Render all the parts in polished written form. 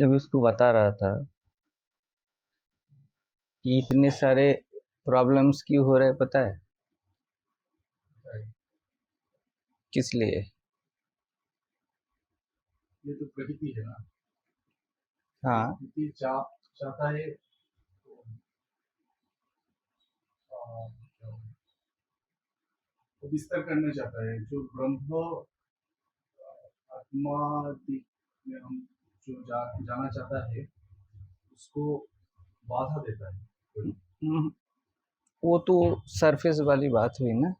इसलिए मैं उसको बता रहा था कि इतने सारे प्रॉब्लम्स क्यों हो रहे पता है किस लिए। ये तो प्रकृति है ना। हाँ, प्रकृति चाहता है वो विस्तार करना चाहता है। जो ब्रह्म आत्मा में हम जो जाना चाहता है उसको बाधा देता है। वो तो सरफेस वाली बात हुई ना।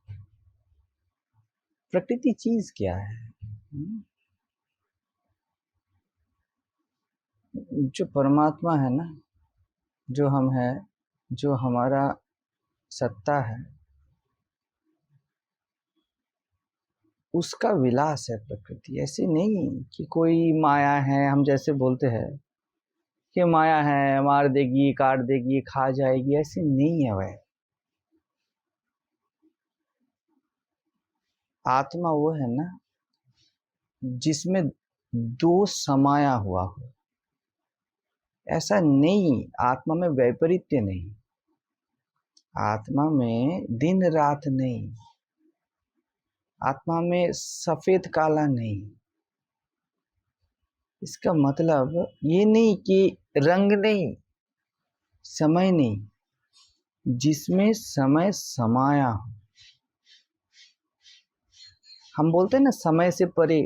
प्रकृति चीज क्या है? जो परमात्मा है ना, जो हम है, जो हमारा सत्ता है, उसका विलास है प्रकृति। ऐसी नहीं कि कोई माया है, हम जैसे बोलते हैं कि माया है, मार देगी, काट देगी, खा जाएगी, ऐसी नहीं है वह। आत्मा वो है ना जिसमें दो समाया हुआ हो। ऐसा नहीं, आत्मा में वैपरीत्य नहीं, आत्मा में दिन रात नहीं, आत्मा में सफेद काला नहीं। इसका मतलब ये नहीं कि रंग नहीं, समय नहीं, जिसमें समय समाया हो। हम बोलते हैं ना समय से परे,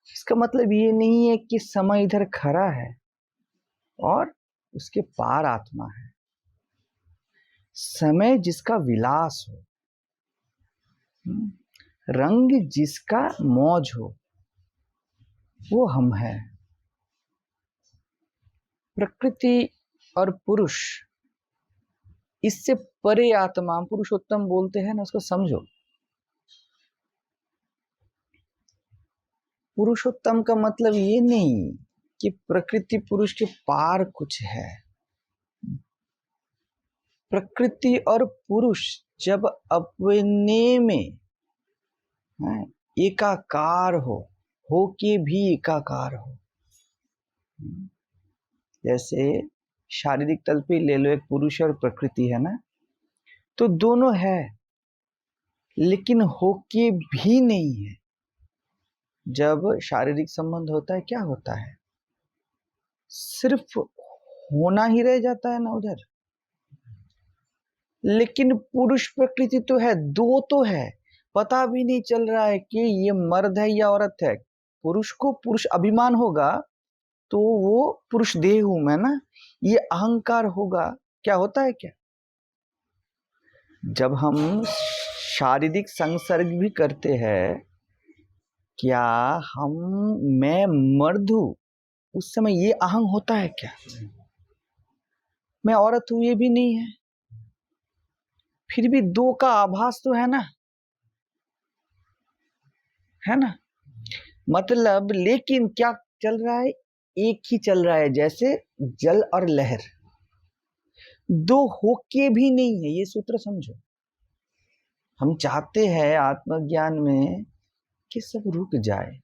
इसका मतलब ये नहीं है कि समय इधर खड़ा है और उसके पार आत्मा है। समय जिसका विलास हो, रंग जिसका मौज हो, वो हम है। प्रकृति और पुरुष, इससे परे आत्मा, पुरुषोत्तम बोलते हैं ना, उसको समझो। पुरुषोत्तम का मतलब ये नहीं कि प्रकृति पुरुष के पार कुछ है। प्रकृति और पुरुष जब अपने में एकाकार हो के भी एकाकार हो, जैसे शारीरिक तल पे ले लो, एक पुरुष और प्रकृति है ना, तो दोनों है लेकिन होके भी नहीं है। जब शारीरिक संबंध होता है क्या होता है? सिर्फ होना ही रह जाता है ना उधर। लेकिन पुरुष प्रकृति तो है, दो तो है, पता भी नहीं चल रहा है कि ये मर्द है या औरत है। पुरुष को पुरुष अभिमान होगा तो वो पुरुष देह हूं मैं ना, ये अहंकार होगा। क्या होता है क्या? जब हम शारीरिक संसर्ग भी करते हैं, क्या हम मैं मर्द हूं उस समय ये अहंग होता है क्या? मैं औरत हूं ये भी नहीं है, फिर भी दो का आभास तो है ना, है ना। मतलब लेकिन क्या चल रहा है? एक ही चल रहा है, जैसे जल और लहर, दो होके भी नहीं है। ये सूत्र समझो। हम चाहते हैं आत्मज्ञान में कि सब रुक जाए,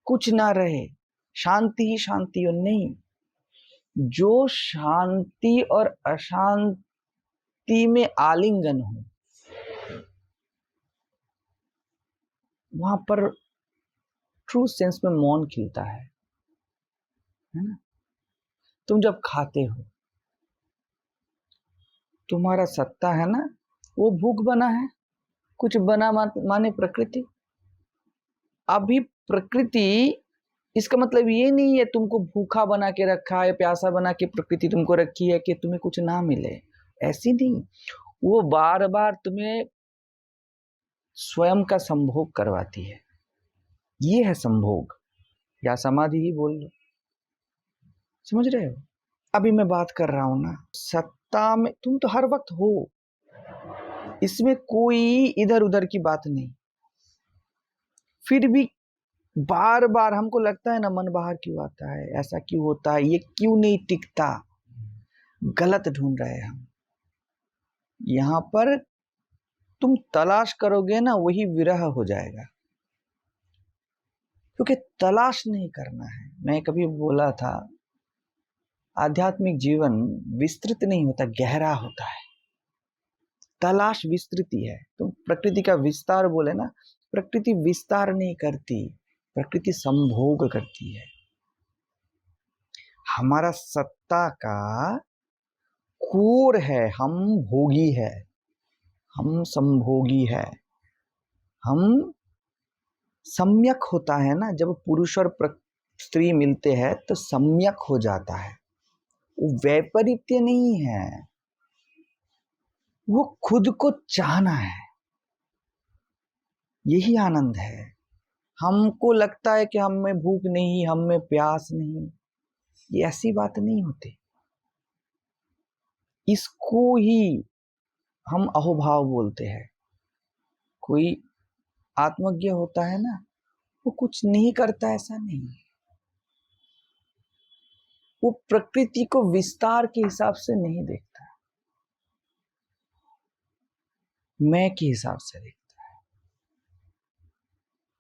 कुछ ना रहे, शांति ही शांति। और नहीं, जो शांति और अशांति में आलिंगन हो, वहां पर ट्रू सेंस में मौन खिलता है ना। तुम जब खाते हो, तुम्हारा सत्ता है ना, वो भूख बना है, कुछ बना माने प्रकृति। अभी प्रकृति, इसका मतलब ये नहीं है तुमको भूखा बना के रखा है, प्यासा बना के प्रकृति तुमको रखी है कि तुम्हें कुछ ना मिले, ऐसी नहीं। वो बार बार तुम्हें स्वयं का संभोग करवाती है। ये है संभोग, या समाधि ही बोल लो। समझ रहे हो? अभी मैं बात कर रहा हूं ना, सत्ता में तुम तो हर वक्त हो, इसमें कोई इधर उधर की बात नहीं। फिर भी बार बार हमको लगता है ना, मन बाहर क्यों आता है, ऐसा क्यों होता है, ये क्यों नहीं टिकता। गलत ढूंढ रहे हैं हम। यहां पर तुम तलाश करोगे ना, वही विरह हो जाएगा। क्योंकि तलाश नहीं करना है। मैं कभी बोला था, आध्यात्मिक जीवन विस्तृत नहीं होता, गहरा होता है। तलाश विस्तृति है। तुम प्रकृति का विस्तार बोले ना, प्रकृति विस्तार नहीं करती, प्रकृति संभोग करती है। हमारा सत्ता का कोर है, हम भोगी है, हम संभोगी है। हम सम्यक होता है ना, जब पुरुष और स्त्री मिलते हैं तो सम्यक हो जाता है। वो वैपरीत्य नहीं है, वो खुद को चाहना है, यही आनंद है। हमको लगता है कि हम में भूख नहीं, हम में प्यास नहीं, ये ऐसी बात नहीं होती। इसको ही हम अहोभाव बोलते हैं। कोई आत्मज्ञ होता है ना, वो कुछ नहीं करता, ऐसा नहीं। वो प्रकृति को विस्तार के हिसाब से नहीं देखता, मैं के हिसाब से देखता है।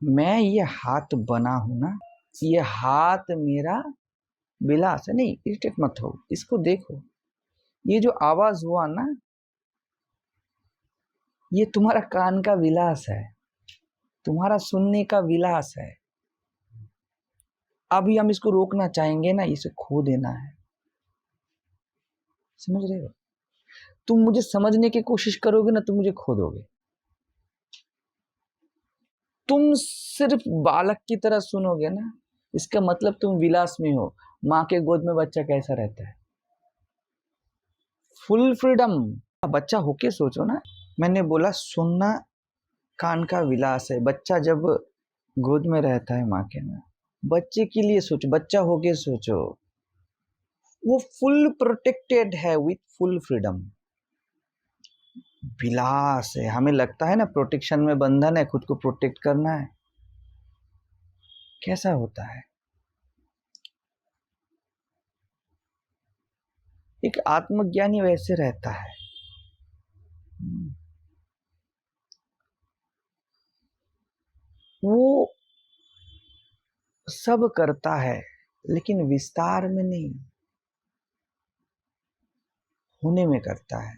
मैं ये हाथ बना हूं ना, ये हाथ मेरा विलास है। नहीं, इरिटेट मत हो, इसको देखो। ये जो आवाज हुआ ना, ये तुम्हारा कान का विलास है, तुम्हारा सुनने का विलास है। अभी हम इसको रोकना चाहेंगे ना, इसे खो देना है। समझ रहे हो? तुम मुझे समझने की कोशिश करोगे ना, तुम मुझे खो दोगे। तुम सिर्फ बालक की तरह सुनोगे ना, इसका मतलब तुम विलास में हो। माँ के गोद में बच्चा कैसा रहता है? Full freedom. बच्चा होके सोचो ना। मैंने बोला सुनना कान का विलास है। बच्चा जब गोद में रहता है माँ के ना, बच्चे के लिए सोचो, बच्चा होके सोचो, वो फुल प्रोटेक्टेड है विथ फुल फ्रीडम। विलास है। हमें लगता है ना प्रोटेक्शन में बंधन है, खुद को प्रोटेक्ट करना है। कैसा होता है? एक आत्मज्ञानी वैसे रहता है। वो सब करता है, लेकिन विस्तार में नहीं, होने में करता है।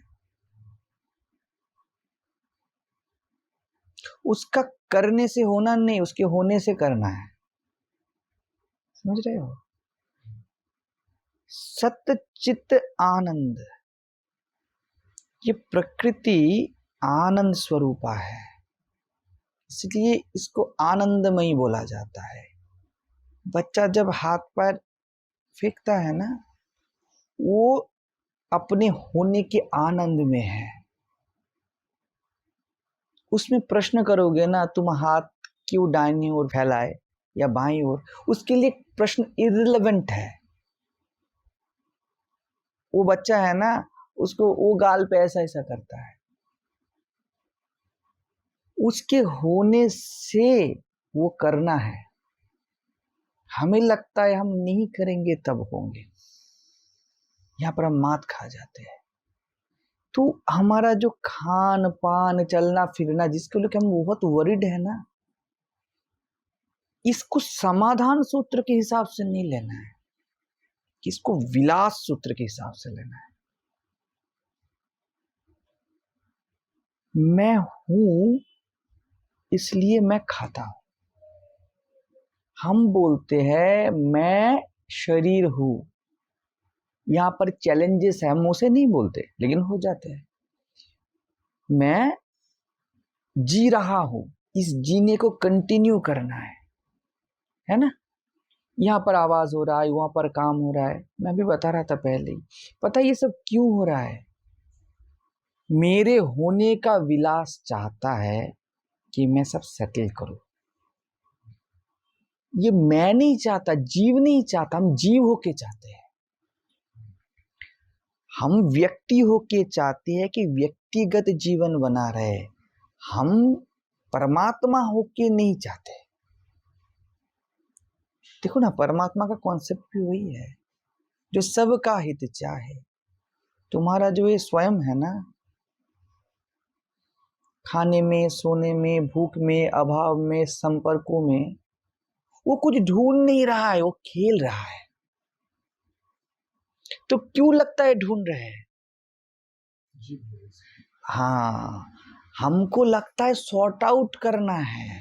उसका करने से होना नहीं, उसके होने से करना है। समझ रहे हो? सत्य चित्त आनंद, ये प्रकृति आनंद स्वरूपा है, इसलिए इसको आनंदमयी बोला जाता है। बच्चा जब हाथ पैर फेंकता है ना, वो अपने होने के आनंद में है। उसमें प्रश्न करोगे ना, तुम हाथ क्यों दाहिनी ओर फैलाए या बाईं ओर, उसके लिए प्रश्न इररिलेवेंट है। वो बच्चा है ना, उसको वो गाल पे ऐसा ऐसा करता है, उसके होने से वो करना है। हमें लगता है हम नहीं करेंगे तब होंगे, यहां पर हम मात खा जाते हैं। तो हमारा जो खान पान चलना फिरना, जिसको लेकर हम बहुत वरिड है ना, इसको समाधान सूत्र के हिसाब से नहीं लेना है, इसको विलास सूत्र के हिसाब से लेना है। मैं हूं इसलिए मैं खाता हूं। हम बोलते हैं मैं शरीर हूं, यहां पर चैलेंजेस है, हम उसे नहीं बोलते लेकिन हो जाते हैं। मैं जी रहा हूं, इस जीने को कंटिन्यू करना है ना। यहाँ पर आवाज हो रहा है, वहां पर काम हो रहा है, मैं भी बता रहा था पहले ही। पता है ये सब क्यों हो रहा है? मेरे होने का विलास चाहता है कि मैं सब सेटल करूं। ये मैं नहीं चाहता, जीव नहीं चाहता, हम जीव होके चाहते हैं। हम व्यक्ति होके चाहते हैं कि व्यक्तिगत जीवन बना रहे, हम परमात्मा होके नहीं चाहते। देखो ना, परमात्मा का कॉन्सेप्ट भी वही है, जो सबका हित चाहे। तुम्हारा जो ये स्वयं है ना, खाने में, सोने में, भूख में, अभाव में, संपर्कों में, वो कुछ ढूंढ नहीं रहा है, वो खेल रहा है। तो क्यों लगता है ढूंढ रहे हैं? जीव है इसकी। हाँ, हमको लगता है सॉर्ट आउट करना है,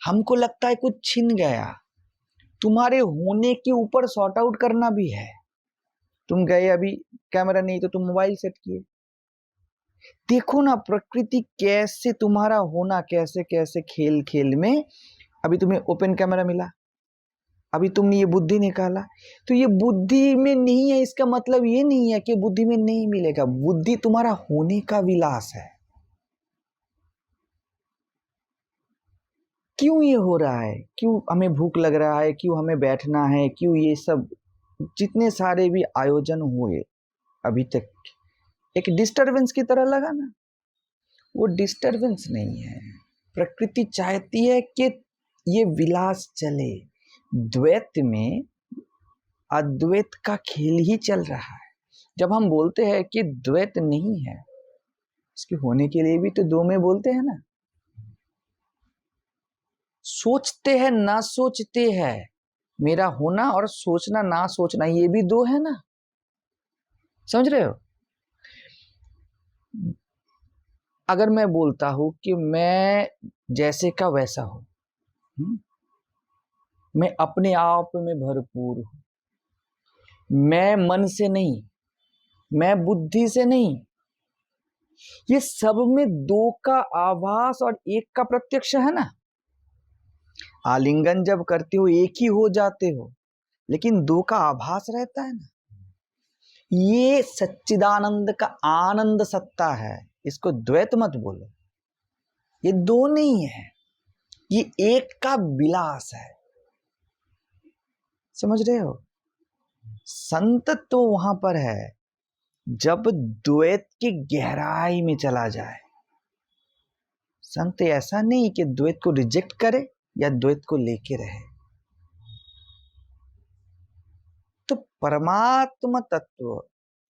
हमको लगता है कुछ छिन गया। तुम्हारे होने के ऊपर सॉर्ट आउट करना भी है। तुम गए, अभी कैमरा नहीं तो तुम मोबाइल सेट किए। देखो ना प्रकृति कैसे तुम्हारा होना, कैसे कैसे खेल खेल में, अभी तुम्हें ओपन कैमरा मिला, अभी तुमने ये बुद्धि निकाला, तो ये बुद्धि में नहीं है, इसका मतलब ये नहीं है कि बुद्धि में नहीं मिलेगा। बुद्धि तुम्हारा होने का विलास है। क्यों ये हो रहा है, क्यों हमें भूख लग रहा है, क्यों हमें बैठना है, क्यों ये सब जितने सारे भी आयोजन हुए अभी तक, एक डिस्टरबेंस की तरह लगा ना? वो डिस्टरबेंस नहीं है। प्रकृति चाहती है कि ये विलास चले। द्वैत में अद्वैत का खेल ही चल रहा है। जब हम बोलते हैं कि द्वैत नहीं है, इसके होने के लिए भी तो दो में बोलते हैं ना। सोचते हैं ना सोचते हैं, मेरा होना और सोचना ना सोचना, ये भी दो है ना। समझ रहे हो? अगर मैं बोलता हूं कि मैं जैसे का वैसा हूं, मैं अपने आप में भरपूर हूं, मैं मन से नहीं, मैं बुद्धि से नहीं, ये सब में दो का आभास और एक का प्रत्यक्ष है ना। आलिंगन जब करते हो एक ही हो जाते हो, लेकिन दो का आभास रहता है ना। ये सच्चिदानंद का आनंद सत्ता है, इसको द्वैत मत बोलो। ये दो नहीं है, ये एक का विलास है। समझ रहे हो? संत तो वहां पर है जब द्वैत की गहराई में चला जाए। संत ऐसा नहीं कि द्वैत को रिजेक्ट करे या द्वैत को लेके रहे। तो परमात्मा तत्व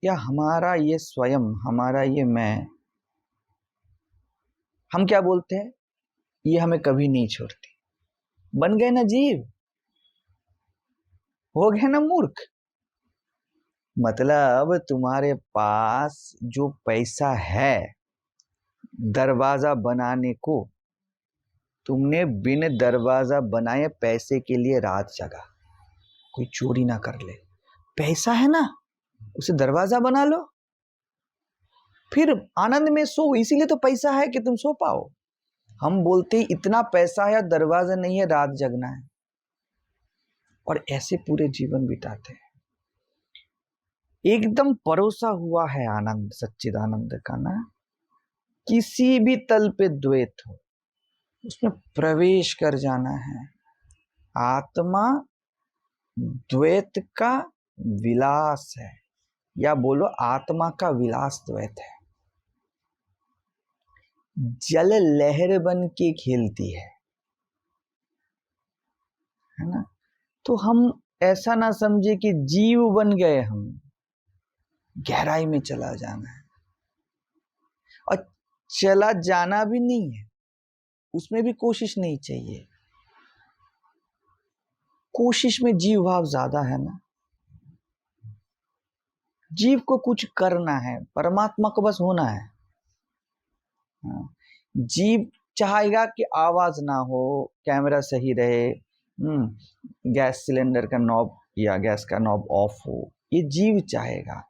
या हमारा ये स्वयं, हमारा ये मैं, हम क्या बोलते हैं, ये हमें कभी नहीं छोड़ती। बन गए ना जीव, हो गए ना मूर्ख। मतलब तुम्हारे पास जो पैसा है दरवाजा बनाने को, तुमने बिन दरवाजा बनाए पैसे के लिए रात जगा, कोई चोरी ना कर ले। पैसा है ना, उसे दरवाजा बना लो, फिर आनंद में सो। इसीलिए तो पैसा है कि तुम सो पाओ। हम बोलते इतना पैसा है और दरवाजा नहीं है, रात जगना है, और ऐसे पूरे जीवन बिताते हैं। एकदम परोसा हुआ है आनंद, सच्चिदानंद का ना। किसी भी तल पे द्वैत हो, उसमें प्रवेश कर जाना है। आत्मा द्वैत का विलास है, या बोलो आत्मा का विलास द्वैत है। जल लहर बन के खेलती है ना। तो हम ऐसा ना समझे कि जीव बन गए हम, गहराई में चला जाना है। और चला जाना भी नहीं है, उसमें भी कोशिश नहीं चाहिए। कोशिश में जीव भाव ज्यादा है ना। जीव को कुछ करना है, परमात्मा को बस होना है। जीव चाहेगा कि आवाज ना हो, कैमरा सही रहे, गैस सिलेंडर का नॉब या गैस का नॉब ऑफ हो, ये जीव चाहेगा।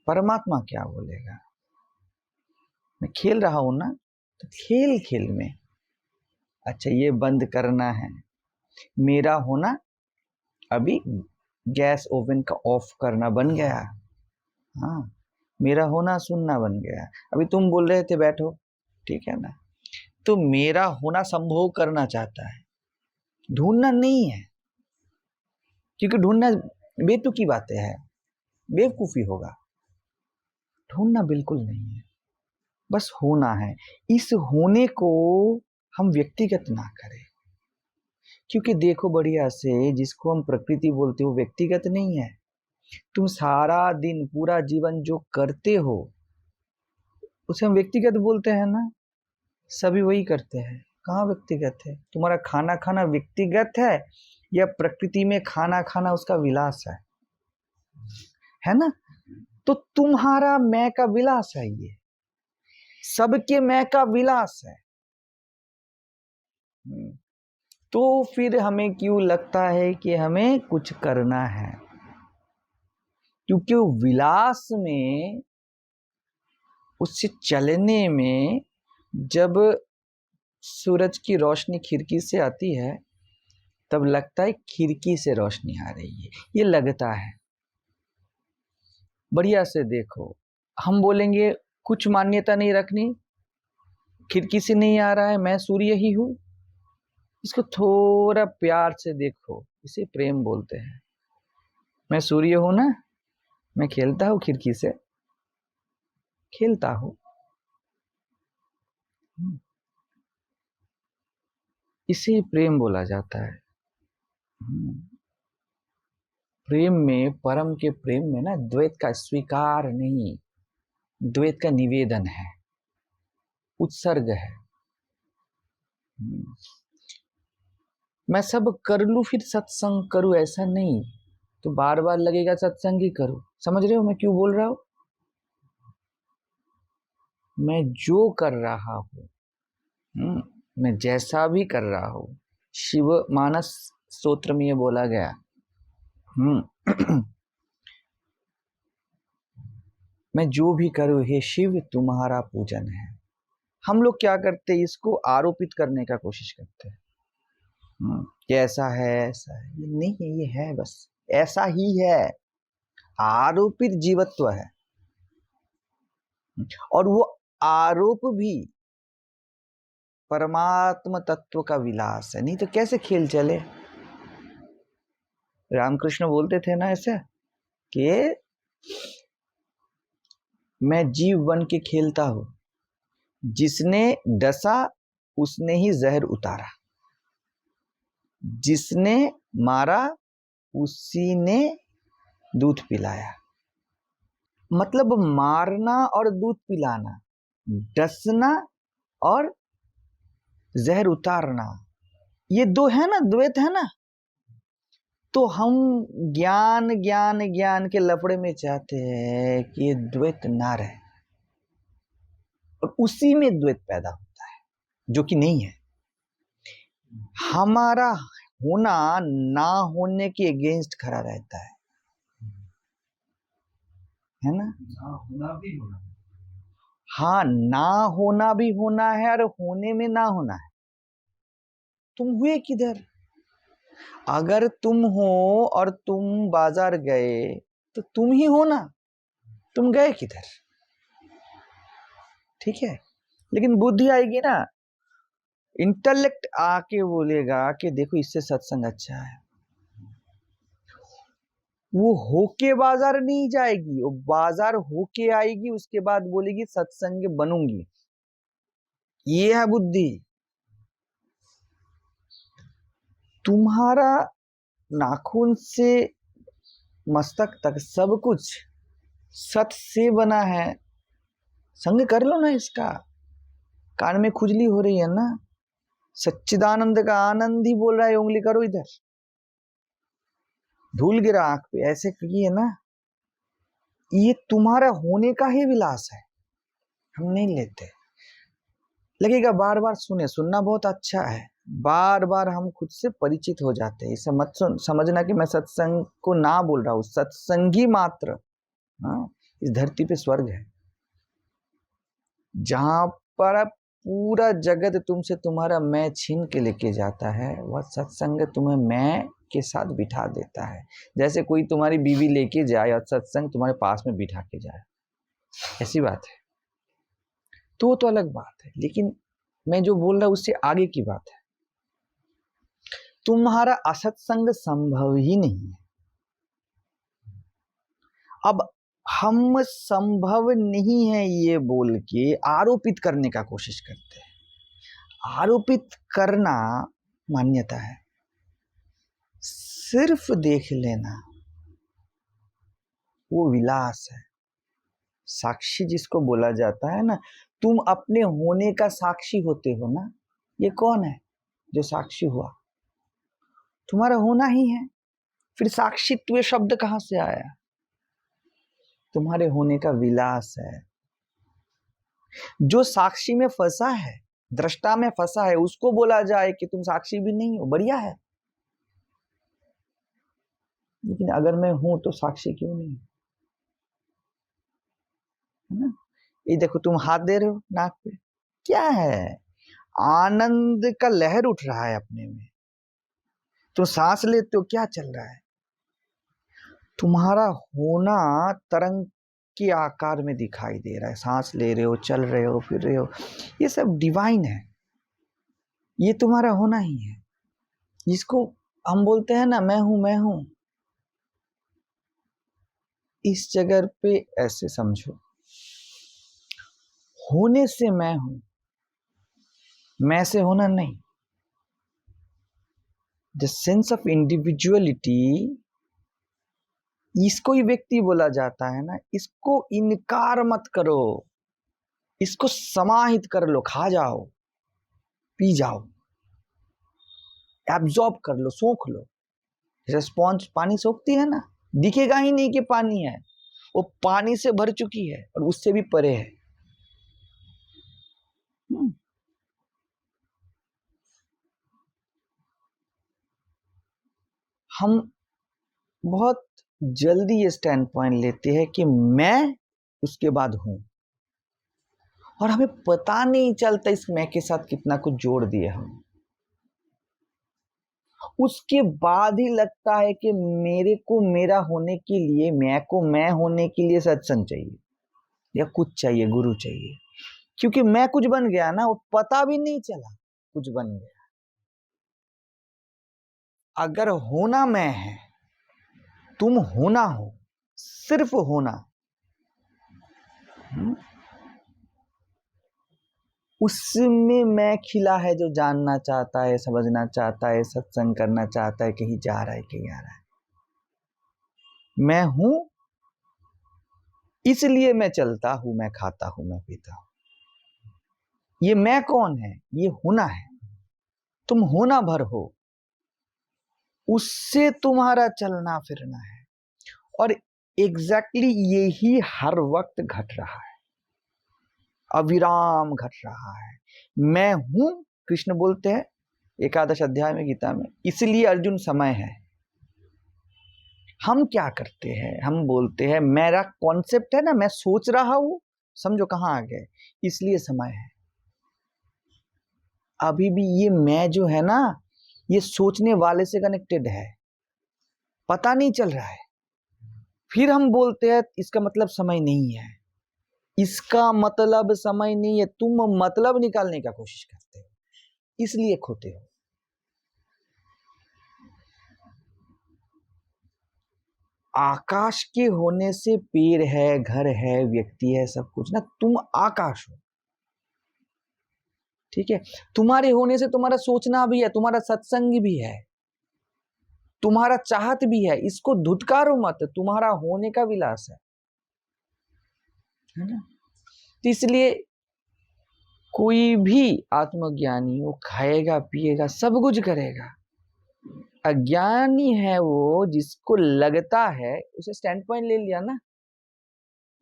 परमात्मा क्या बोलेगा? मैं खेल रहा हूं ना, तो खेल खेल में अच्छा ये बंद करना है, मेरा होना अभी गैस ओवन का ऑफ करना बन गया। हाँ, मेरा होना सुनना बन गया। अभी तुम बोल रहे थे बैठो, ठीक है ना, तो मेरा होना संभोग करना चाहता है, ढूंढना नहीं है। क्योंकि ढूंढना बेतुकी बातें है, बेवकूफी होगा। ढूंढना बिल्कुल नहीं है, बस होना है। इस होने को हम व्यक्तिगत ना करें, क्योंकि देखो बढ़िया से, जिसको हम प्रकृति बोलते हो व्यक्तिगत नहीं है। तुम सारा दिन पूरा जीवन जो करते हो उसे हम व्यक्तिगत बोलते हैं ना। सभी वही करते हैं, कहाँ व्यक्तिगत है? तुम्हारा खाना खाना व्यक्तिगत है या प्रकृति में खाना खाना उसका विलास है ना? तो तुम्हारा मैं का विलास है, ये सबके मैं का विलास है। तो फिर हमें क्यों लगता है कि हमें कुछ करना है? क्योंकि विलास में, उससे चलने में, जब सूरज की रोशनी खिड़की से आती है तब लगता है खिड़की से रोशनी आ रही है, ये लगता है। बढ़िया से देखो, हम बोलेंगे कुछ मान्यता नहीं रखनी, खिड़की से नहीं आ रहा है, मैं सूर्य ही हूं। इसको थोड़ा प्यार से देखो, इसे प्रेम बोलते हैं। मैं सूर्य हूं ना, मैं खेलता हूं खिड़की से, खेलता हूं। इसे प्रेम बोला जाता है। प्रेम में, परम के प्रेम में ना, द्वैत का स्वीकार नहीं, द्वैत का निवेदन है, उत्सर्ग है। मैं सब कर लूं फिर सत्संग करूं, ऐसा नहीं। तो बार बार लगेगा सत्संग ही करूं। समझ रहे हो मैं क्यों बोल रहा हूं? मैं जो कर रहा हूं, मैं जैसा भी कर रहा हूं, शिव मानस स्तोत्र में ये बोला गया, मैं जो भी करूं हे शिव तुम्हारा पूजन है। हम लोग क्या करते हैं, इसको आरोपित करने का कोशिश करते हैं कि ऐसा है, ऐसा है। ये नहीं है, ये है, बस ऐसा ही है। आरोपित जीवत्व है, और वो आरोप भी परमात्म तत्व का विलास है। नहीं तो कैसे खेल चले? रामकृष्ण बोलते थे ना ऐसा कि मैं जीव बन के खेलता हूं, जिसने डसा उसने ही जहर उतारा, जिसने मारा उसी ने दूध पिलाया। मतलब मारना और दूध पिलाना, डसना और जहर उतारना, ये दो है ना, द्वैत है ना। तो हम ज्ञान ज्ञान ज्ञान के लफड़े में चाहते हैं कि ये द्वैत ना रहे, और उसी में द्वैत पैदा होता है, जो कि नहीं है। हमारा होना ना होने के अगेंस्ट खड़ा रहता है ना? ना होना भी होना है। हाँ, ना होना भी होना है और होने में ना होना है। तुम हुए किधर? अगर तुम हो और तुम बाजार गए तो तुम ही हो ना, तुम गए किधर? ठीक है, लेकिन बुद्धि आएगी ना, इंटेलेक्ट आके बोलेगा कि देखो इससे सत्संग अच्छा है। वो होके बाजार नहीं जाएगी, वो बाजार होके आएगी, उसके बाद बोलेगी सत्संग बनूंगी। ये है बुद्धि। तुम्हारा नाखून से मस्तक तक सब कुछ सत से बना है। संग कर लो ना इसका। कान में खुजली हो रही है ना, सच्चिदानंद का आनंद ही बोल रहा है, उंगली करो इधर। धूल गिरा आंख पे, ऐसे किए ना। ये तुम्हारा होने का ही विलास है, हम नहीं लेते। लगेगा बार बार सुनना बहुत अच्छा है, बार बार हम खुद से परिचित हो जाते हैं। इसे मत समझना कि मैं सत्संग को ना बोल रहा हूं, सत्संगी मात्र। हाँ, इस धरती पे स्वर्ग है, जहां पर पूरा जगत तुमसे तुम्हारा मैं छीन के लेके जाता है, वह सत्संग तुम्हें मैं के साथ बिठा देता है। जैसे कोई तुम्हारी बीवी लेके जाए और सत्संग तुम्हारे पास में बिठा के जाए, ऐसी बात है। तो अलग बात है, लेकिन मैं जो बोल रहा हूं उससे आगे की बात है। तुम्हारा असत्संग संभव ही नहीं है। अब हम संभव नहीं है ये बोल के आरोपित करने का कोशिश करते हैं। आरोपित करना मान्यता है। सिर्फ देख लेना वो विलास है। साक्षी जिसको बोला जाता है ना, तुम अपने होने का साक्षी होते हो ना, ये कौन है जो साक्षी हुआ? तुम्हारा होना ही है। फिर साक्षित्व शब्द कहां से आया? तुम्हारे होने का विलास है। जो साक्षी में फंसा है, दृष्टा में फंसा है, उसको बोला जाए कि तुम साक्षी भी नहीं हो, बढ़िया है। लेकिन अगर मैं हूं तो साक्षी क्यों नहीं? है ना? ये देखो, तुम हाथ दे रहे हो नाक पे, क्या है? आनंद का लहर उठ रहा है अपने में। तुम सांस लेते हो, क्या चल रहा है? तुम्हारा होना तरंग के आकार में दिखाई दे रहा है। सांस ले रहे हो, चल रहे हो, फिर रहे हो, ये सब डिवाइन है। ये तुम्हारा होना ही है, जिसको हम बोलते हैं ना, मैं हूं मैं हूं। इस जगह पे ऐसे समझो, होने से मैं हूं, मैं से होना नहीं। द सेंस ऑफ इंडिविजुअलिटी, इसको ही व्यक्ति बोला जाता है ना। इसको इनकार मत करो, इसको समाहित कर लो, खा जाओ, पी जाओ, एब्जॉर्ब कर लो, सोख लो। जैसे स्पॉन्ज पानी सोखती है ना, दिखेगा ही नहीं कि पानी है, वो पानी से भर चुकी है और उससे भी परे है। हम बहुत जल्दी ये स्टैंड पॉइंट लेते हैं कि मैं, उसके बाद हूं, और हमें पता नहीं चलता इस मैं के साथ कितना कुछ जोड़ दिए हम। उसके बाद ही लगता है कि मेरे को मेरा होने के लिए, मैं को मैं होने के लिए सत्संग चाहिए या कुछ चाहिए, गुरु चाहिए। क्योंकि मैं कुछ बन गया ना, वो पता भी नहीं चला कुछ बन गया। अगर होना मैं है, तुम होना हो, सिर्फ होना, उसमें मैं खिला है जो जानना चाहता है, समझना चाहता है, सत्संग करना चाहता है, कहीं जा रहा है, कहीं आ रहा है। मैं हूं, इसलिए मैं चलता हूं, मैं खाता हूं, मैं पीता हूं। ये मैं कौन है? ये होना है। तुम होना भर हो, उससे तुम्हारा चलना फिरना है। और एग्जैक्टली यही हर वक्त घट रहा है, अविराम घट रहा है। मैं हूं, कृष्ण बोलते हैं एकादश अध्याय में गीता में, इसलिए अर्जुन समय है। हम क्या करते हैं? हम बोलते हैं मेरा कॉन्सेप्ट है ना, मैं सोच रहा हूं, समझो कहां आ गए, इसलिए समय है। अभी भी ये मैं जो है ना, ये सोचने वाले से कनेक्टेड है, पता नहीं चल रहा है। फिर हम बोलते हैं इसका मतलब समय नहीं है, इसका मतलब समय नहीं है। तुम मतलब निकालने का कोशिश करते हो, इसलिए खोते हो। आकाश के होने से पेड़ है, घर है, व्यक्ति है, सब कुछ ना, तुम आकाश हो, ठीक है? तुम्हारे होने से तुम्हारा सोचना भी है, तुम्हारा सत्संग भी है, तुम्हारा चाहत भी है। इसको धुतकारो मत, तुम्हारा होने का विलास है ना? तो इसलिए कोई भी आत्मज्ञानी वो खाएगा, पिएगा, सब कुछ करेगा। अज्ञानी है वो, जिसको लगता है, उसे स्टैंड पॉइंट ले लिया ना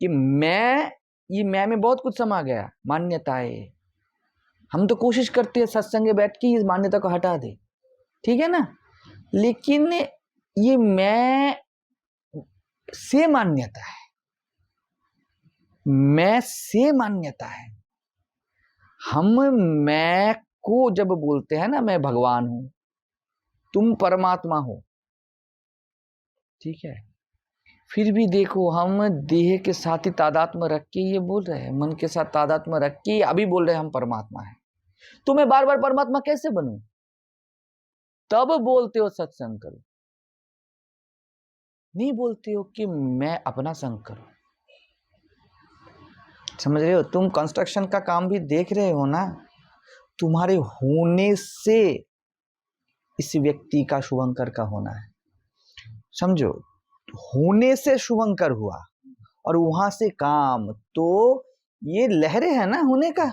कि मैं, ये मैं में बहुत कुछ समा गया, मान्यताएं। हम तो कोशिश करते हैं सत्संग में बैठ के इस मान्यता को हटा दे, ठीक है ना? लेकिन ये मैं से मान्यता है, मैं से मान्यता है। हम मैं को जब बोलते हैं ना, मैं भगवान हूं, तुम परमात्मा हो, ठीक है? फिर भी देखो, हम देह के साथ ही तादात्म्य रख के ये बोल रहे हैं, मन के साथ तादात्म्य रख के अभी बोल रहे हैं हम परमात्मा है। तो मैं बार बार परमात्मा कैसे बनूं? तब बोलते हो सत्संग करो, नहीं बोलते हो कि मैं अपना संग करूं। समझ रहे हो? तुम कंस्ट्रक्शन का काम भी देख रहे हो ना, तुम्हारे होने से इस व्यक्ति का शुभंकर का होना है। समझो, होने से शुभंकर हुआ और वहां से काम, तो ये लहरें है ना होने का।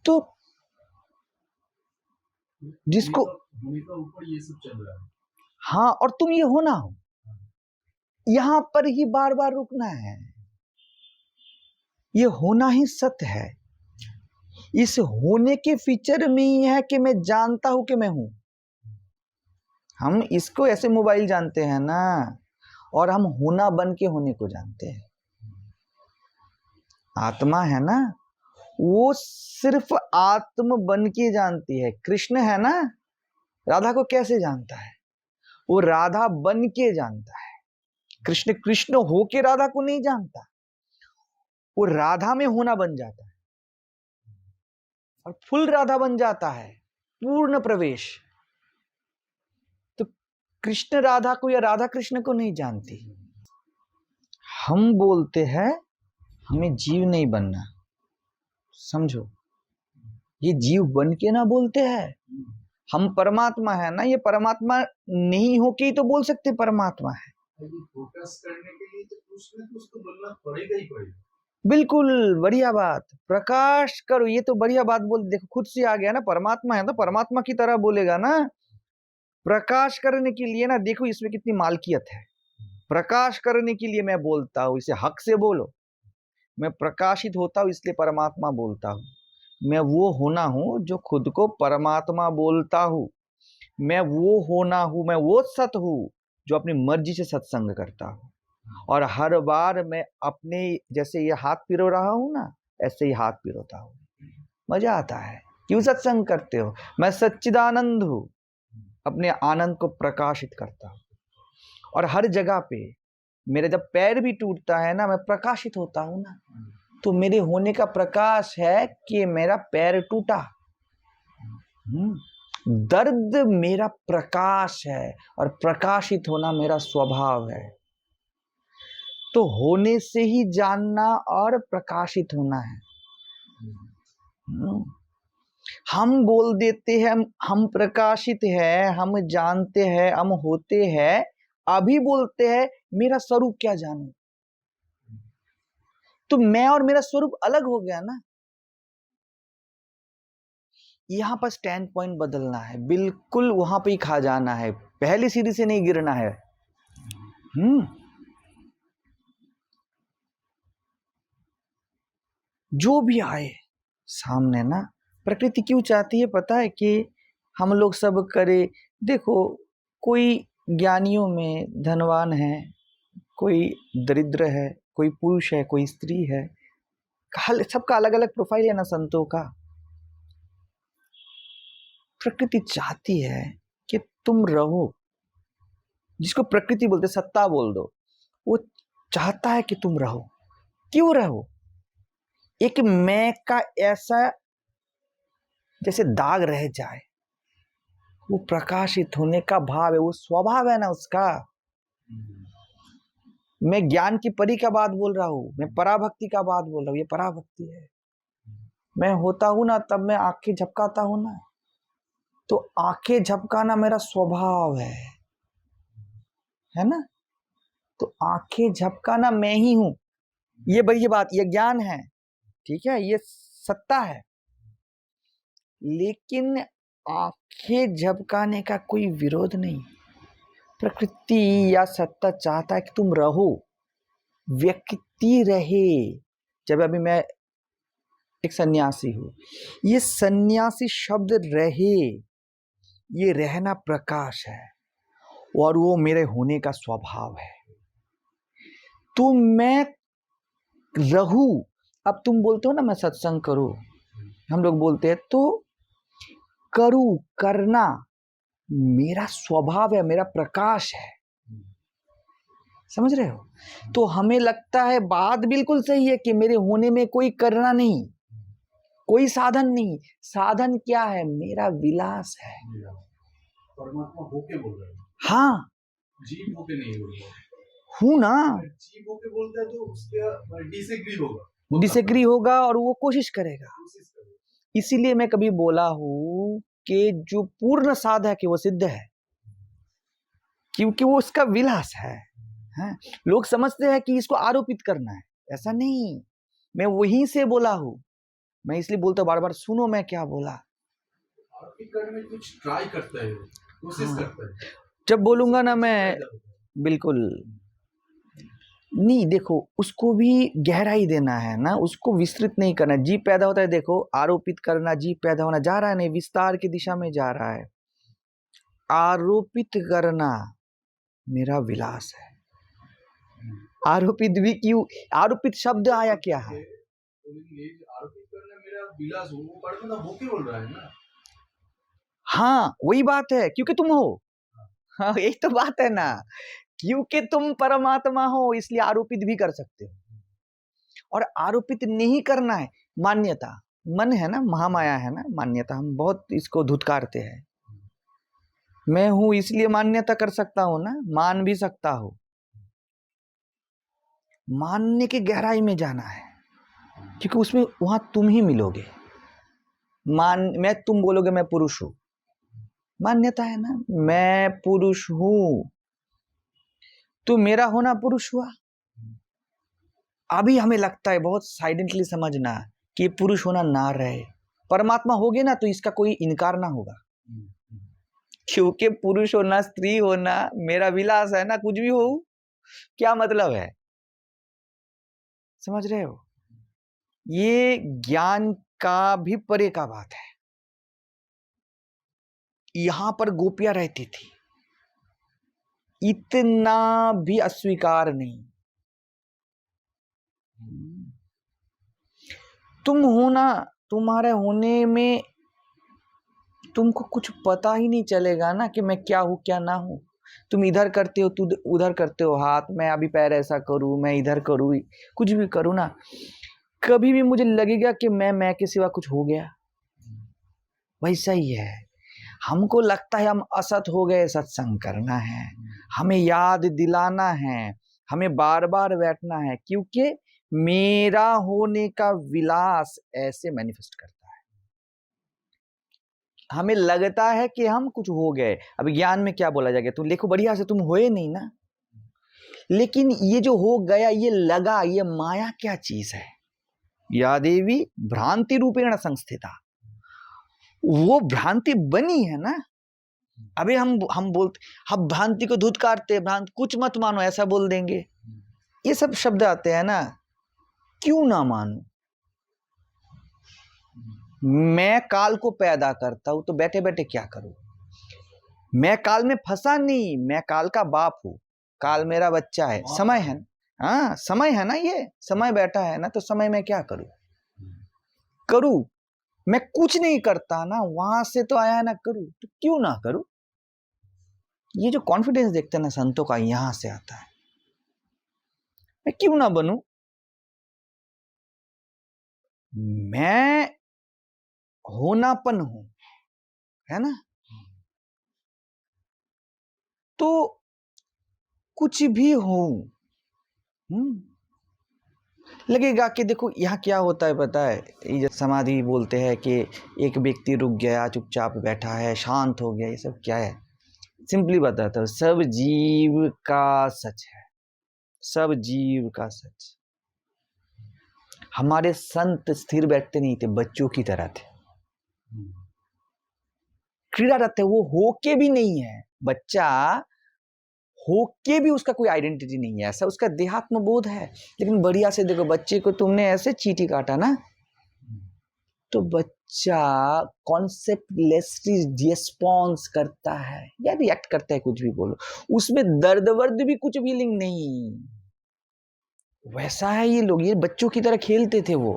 तो जिसको होने का ऊपर ये सब चल रहा है। हाँ, और तुम ये होना हो, यहां पर ही बार बार रुकना है। ये होना ही सत्य है। इस होने के फीचर में ही है कि मैं जानता हूं कि मैं हूं। हम इसको ऐसे मोबाइल जानते हैं ना, और हम होना बन के होने को जानते हैं। आत्मा है ना, वो सिर्फ आत्म बन के जानती है। कृष्ण है ना, राधा को कैसे जानता है? वो राधा बन के जानता है। कृष्ण कृष्ण होके राधा को नहीं जानता, वो राधा में होना बन जाता है और फुल राधा बन जाता है, पूर्ण प्रवेश। तो कृष्ण राधा को या राधा कृष्ण को नहीं जानती। हम बोलते हैं हमें जीव नहीं बनना, समझो, ये जीव बन के ना बोलते हैं। हम परमात्मा है ना, ये परमात्मा नहीं होके ही तो बोल सकते परमात्मा है। फोकस करने के लिए तो कुछ ना कुछ तो बोलना पड़ेगा ही पड़ेगा। बिल्कुल बढ़िया बात, प्रकाश करो, ये तो बढ़िया बात बोल। देखो खुद से आ गया ना, परमात्मा है तो परमात्मा की तरह बोलेगा ना। प्रकाश करने के लिए ना, देखो इसमें कितनी मालकियत है। प्रकाश करने के लिए मैं बोलता हूं, इसे हक से बोलो। मैं प्रकाशित होता हूं इसलिए परमात्मा बोलता हूं। मैं वो होना हूं जो खुद को परमात्मा बोलता हूं। मैं वो होना हूं, मैं वो सत हूं जो अपनी मर्जी से सत्संग करता हूं। और हर बार मैं अपने, जैसे ये हाथ पिरो रहा हूं ना, ऐसे ही हाथ पिरोता हूं। मजा आता है। क्यों सत्संग करते हो? मैं सच्चिदानंद हूं, अपने आनंद को प्रकाशित करता हूं। और हर जगह पे मेरे जब पैर भी टूटता है ना, मैं प्रकाशित होता हूं ना, तो मेरे होने का प्रकाश है कि मेरा पैर टूटा। दर्द मेरा प्रकाश है और प्रकाशित होना मेरा स्वभाव है। तो होने से ही जानना और प्रकाशित होना है। हम बोल देते हैं हम प्रकाशित है, हम जानते हैं, हम होते हैं, अभी बोलते हैं मेरा स्वरूप क्या जानूं। तो मैं और मेरा स्वरूप अलग हो गया ना। यहां पर स्टैंड पॉइंट बदलना है, बिल्कुल वहां पे ही खा जाना है, पहली सीढ़ी से नहीं गिरना है। जो भी आए सामने ना, प्रकृति क्यों चाहती है पता है? कि हम लोग सब करे। देखो, कोई ज्ञानियों में धनवान है, कोई दरिद्र है, कोई पुरुष है, कोई स्त्री है, सबका अलग अलग प्रोफाइल है ना संतों का। प्रकृति चाहती है कि तुम रहो, जिसको प्रकृति बोलते, सत्ता बोल दो, वो चाहता है कि तुम रहो। क्यों रहो? एक मैं का ऐसा जैसे दाग रह जाए, वो प्रकाशित होने का भाव है, वो स्वभाव है ना उसका। मैं ज्ञान की परी का बात बोल रहा हूं, मैं पराभक्ति का बात बोल रहा हूं, ये पराभक्ति है। मैं होता हूं ना, तब मैं आंखें झपकाता हूं ना, तो आंखें झपकाना मेरा स्वभाव है ना। तो आंखें झपकाना मैं ही हूं। ये बड़ी बात, ये ज्ञान है, ठीक है, ये सत्ता है। लेकिन आंखें झपकाने का कोई विरोध नहीं। प्रकृति या सत्ता चाहता है कि तुम रहो, व्यक्ति रहे। जब अभी मैं एक सन्यासी हूं, ये सन्यासी शब्द रहे, ये रहना प्रकाश है और वो मेरे होने का स्वभाव है। तो मैं रहूं। अब तुम बोलते हो ना मैं सत्संग करूं, हम लोग बोलते हैं, तो करूं, करना मेरा स्वभाव है, मेरा प्रकाश है। समझ रहे हो? तो हमें लगता है बात बिल्कुल सही है कि मेरे होने में कोई करना नहीं, कोई साधन नहीं। साधन क्या है? मेरा विलास है। परमात्मा होके बोल रहा है, हाँ, जीव होके नहीं बोल रहा है। हूं ना। जीव होके बोलता है तो उसका डिसएग्री होगा, डिसएग्री होगा और वो कोशिश करेगा। इसीलिए मैं कभी बोला हूं कि जो पूर्ण साधक है वो सिद्ध है, क्योंकि वो उसका विलास है। लोग समझते हैं कि इसको आरोपित करना है, ऐसा नहीं। मैं वहीं से बोला हूं मैं इसलिए बोलता बार बार सुनो मैं क्या बोला। आरोपित करने में कुछ ट्राई करता है, कोशिश हाँ, करता है, जब बोलूंगा ना उससे मैं फायदा होता है। बिल्कुल नहीं, देखो उसको भी गहराई देना है ना, उसको विस्तृत नहीं करना। जीव पैदा होता है, देखो आरोपित करना, जीव पैदा होना जा रहा है, नहीं विस्तार की दिशा में जा रहा है। आरोपित करना मेरा विलास है। आरोपित भी क्यों, आरोपित शब्द आया क्या है? बोलेंगे आरोपित करना मेरा विलास हो, वो पढ़ में वो क्यों बोल रहा है ना। हाँ वही बात है, क्योंकि तुम हो। हाँ यही तो बात है ना, क्योंकि तुम परमात्मा हो इसलिए आरोपित भी कर सकते हो। और आरोपित नहीं करना है, मान्यता मन है ना, महामाया है ना, मान्यता हम बहुत इसको धुतकारते हैं। मैं हूं इसलिए मान्यता कर सकता हूं ना, मान भी सकता हूं। मानने की गहराई में जाना है, क्योंकि उसमें वहां तुम ही मिलोगे। मैं तुम बोलोगे मैं पुरुष हूं, मान्यता है ना, मैं पुरुष हूं, तो मेरा होना पुरुष हुआ। अभी हमें लगता है बहुत साइलेंटली समझना कि पुरुष होना ना रहे, परमात्मा होगे ना तो इसका कोई इनकार ना होगा। क्योंकि पुरुष होना स्त्री होना मेरा विलास है ना, कुछ भी हो क्या मतलब है, समझ रहे हो? ये ज्ञान का भी परे का बात है। यहां पर गोपियां रहती थी, इतना भी अस्वीकार नहीं। तुम होना, तुम्हारे होने में तुमको कुछ पता ही नहीं चलेगा ना कि मैं क्या हूं क्या ना हूं। तुम इधर करते हो, तू उधर करते हो हाथ, मैं अभी पैर ऐसा करूं, मैं इधर करूं, कुछ भी करूं ना, कभी भी मुझे लगेगा कि मैं के सिवा कुछ हो गया। वैसा ही है, हमको लगता है हम असत हो गए, सत्संग करना है, हमें याद दिलाना है, हमें बार बार बैठना है, क्योंकि मेरा होने का विलास ऐसे मैनिफेस्ट करता है। हमें लगता है कि हम कुछ हो गए। अब ज्ञान में क्या बोला जाएगा, तुम देखो बढ़िया से तुम होए नहीं ना, लेकिन ये जो हो गया, ये लगा, ये माया क्या चीज है? या देवी भ्रांति रूपेण संस्थिता, वो भ्रांति बनी है ना। अभी हम बोलते, हम भ्रांति को धुतकारते, भ्रांति कुछ मत मानो ऐसा बोल देंगे, ये सब शब्द आते हैं ना। क्यों ना मानो? मैं काल को पैदा करता हूं तो बैठे बैठे क्या करूं? मैं काल में फंसा नहीं, मैं काल का बाप हूं, काल मेरा बच्चा है, समय है। हाँ समय है ना, ये समय बैठा है ना, तो समय में क्या करूं? मैं कुछ नहीं करता ना, वहां से तो आया है ना, करूं तो क्यों ना करूं? ये जो कॉन्फिडेंस देखते हैं ना संतों का, यहां से आता है। मैं क्यों ना बनूं? मैं होनापन हूं, है ना, तो कुछ भी हो लगेगा कि देखो यहाँ क्या होता है पता है, ये समाधि बोलते हैं कि एक व्यक्ति रुक गया, चुपचाप बैठा है, शांत हो गया, ये सब क्या है? सिंपली बताता हूँ, सब जीव का सच है, सब जीव का सच। हमारे संत स्थिर बैठते नहीं थे, बच्चों की तरह थे, क्रीड़ा रहते, वो होके भी नहीं है बच्चा, होके भी उसका कोई आइडेंटिटी नहीं है, ऐसा उसका देहात्म बोध है। लेकिन बढ़िया से देखो, बच्चे को तुमने ऐसे चींटी काटा ना, तो बच्चा कॉन्सेप्टलेसली रिस्पॉन्स करता है या रिएक्ट करता है, कुछ भी बोलो, उसमें दर्द वर्द भी कुछ फीलिंग नहीं। वैसा है ये लोग, ये बच्चों की तरह खेलते थे वो।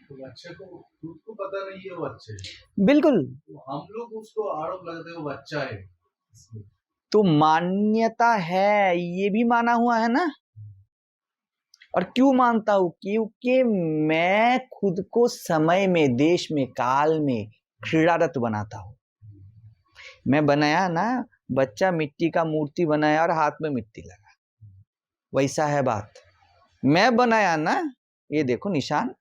तो बच्चे को खुद को पता नहीं है वो बच्चे, बिल्कुल, तो हम लोग उसको आरोप लगाते हैं वो बच्चा है। तो मान्यता है, ये भी माना हुआ है ना। और क्यों मानता हूं? क्योंकि मैं खुद को समय में, देश में, काल में क्रीड़ारत बनाता हूं। मैं बनाया ना, बच्चा मिट्टी का मूर्ति बनाया और हाथ में मिट्टी लगा, वैसा है बात। मैं बनाया ना, ये देखो निशान,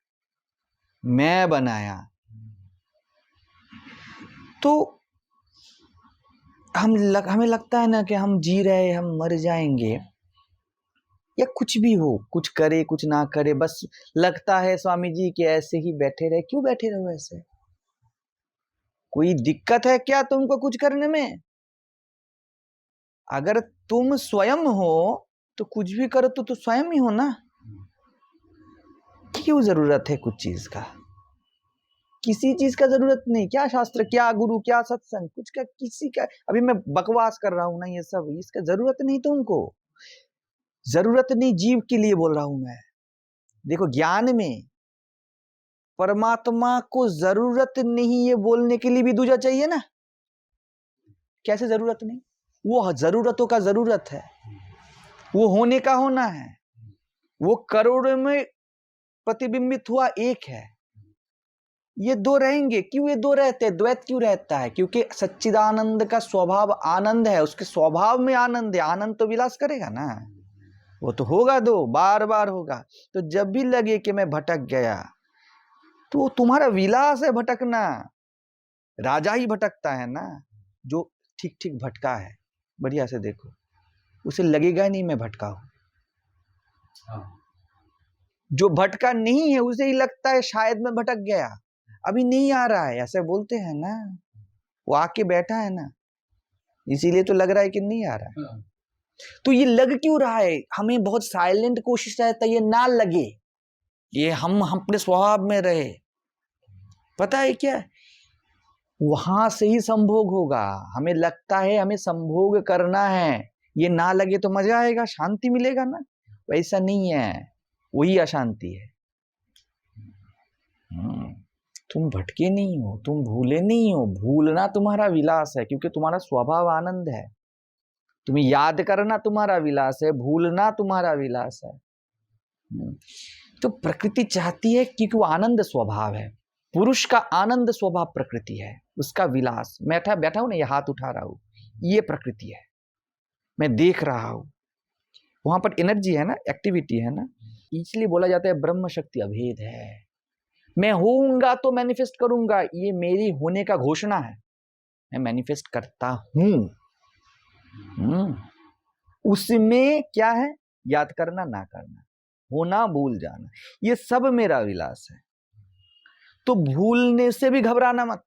मैं बनाया, तो हमें लगता है ना कि हम जी रहे, हम मर जाएंगे, या कुछ भी हो, कुछ करे कुछ ना करे, बस लगता है स्वामी जी कि ऐसे ही बैठे रहे। क्यों बैठे रहो ऐसे? कोई दिक्कत है क्या तुमको कुछ करने में? अगर तुम स्वयं हो तो कुछ भी करो तो स्वयं ही हो ना। क्यों जरूरत है कुछ चीज का? किसी चीज का जरूरत नहीं। क्या शास्त्र, क्या गुरु, क्या सत्संग, कुछ का किसी का। अभी मैं बकवास कर रहा हूं ना, ये सब इसका जरूरत नहीं तुमको। जरूरत नहीं जीव के लिए बोल रहा हूं मैं। देखो, ज्ञान में परमात्मा को जरूरत नहीं ये बोलने के लिए भी दूजा चाहिए ना। कैसे जरूरत नहीं? वो जरूरतों का जरूरत है, वो होने का होना है, वो करोड़ों में प्रतिबिंबित हुआ एक है। ये दो रहेंगे क्यों? ये दो रहते हैं। द्वैत क्यों रहता है? क्योंकि सच्चिदानंद का स्वभाव आनंद है, उसके स्वभाव में आनंद है। आनंद तो विलास करेगा ना, वो तो होगा, दो बार बार होगा। तो जब भी लगे कि मैं भटक गया, तो वो तुम्हारा विलास है भटकना। राजा ही भटकता है ना, जो ठीक ठीक भटका है। बढ़िया से देखो, उसे लगेगा नहीं मैं भटका हूं। जो भटका नहीं है उसे ही लगता है शायद मैं भटक गया, अभी नहीं आ रहा है, ऐसे बोलते हैं ना। वो आके बैठा है ना, इसीलिए तो लग रहा है कि नहीं आ रहा है। तो ये लग क्यों रहा है? हमें बहुत साइलेंट कोशिश रहता है ये ना लगे, ये हम अपने स्वभाव में रहे। पता है क्या, वहां से ही संभोग होगा। हमें लगता है हमें संभोग करना है, ये ना लगे तो मजा आएगा, शांति मिलेगा ना। वैसा नहीं है, वही अशांति है। तुम भटके नहीं हो, तुम भूले नहीं हो। भूलना तुम्हारा विलास है, क्योंकि तुम्हारा स्वभाव आनंद है। तुम्हें याद करना तुम्हारा विलास है, भूलना तुम्हारा विलास है। तो प्रकृति चाहती है, क्योंकि वो आनंद स्वभाव है। पुरुष का आनंद स्वभाव प्रकृति है, उसका विलास। मैं बैठा हूं ना, ये हाथ उठा रहा हूं, ये प्रकृति है। मैं देख रहा हूं, वहां पर एनर्जी है ना, एक्टिविटी है ना। इसलिए बोला जाता है ब्रह्म शक्ति अभेद है। मैं होऊंगा तो मैनिफेस्ट करूंगा, ये मेरी होने का घोषणा है। मैं मैनिफेस्ट करता हूं। उसमें क्या है? याद करना, ना करना, होना, भूल जाना, ये सब मेरा विलास है। तो भूलने से भी घबराना मत।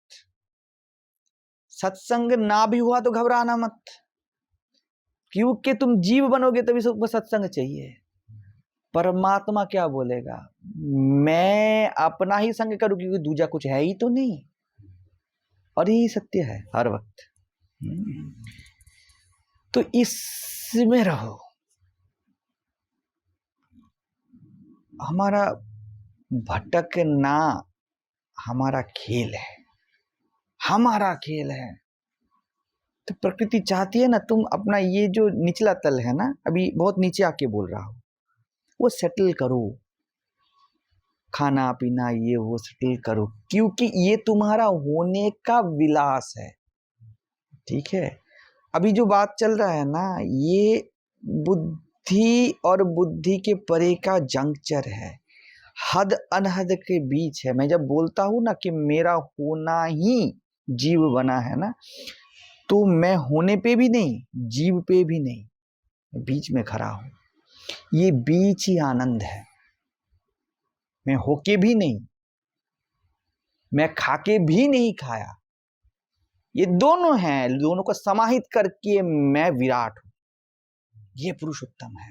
सत्संग ना भी हुआ तो घबराना मत, क्योंकि तुम जीव बनोगे तभी सत्संग चाहिए। परमात्मा क्या बोलेगा? मैं अपना ही संग करूं, क्योंकि दूजा कुछ है ही तो नहीं। और यही सत्य है हर वक्त। तो इसमें रहो। हमारा भटकना हमारा खेल है, हमारा खेल है। तो प्रकृति चाहती है ना, तुम अपना ये जो निचला तल है ना, अभी बहुत नीचे आके बोल रहा हूं, वो सेटल करो। खाना पीना ये वो सेटल करो, क्योंकि ये तुम्हारा होने का विलास है। ठीक है, अभी जो बात चल रहा है ना, ये बुद्धि और बुद्धि के परे का जंक्चर है, हद अनहद के बीच है। मैं जब बोलता हूं ना कि मेरा होना ही जीव बना है ना, तो मैं होने पे भी नहीं, जीव पे भी नहीं, बीच में खड़ा हूं। ये बीच ही आनंद है। मैं होके भी नहीं, मैं खाके भी नहीं खाया, ये दोनों हैं, दोनों को समाहित करके मैं विराट हूं। ये पुरुषोत्तम है।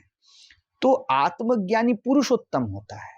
तो आत्मज्ञानी पुरुषोत्तम होता है।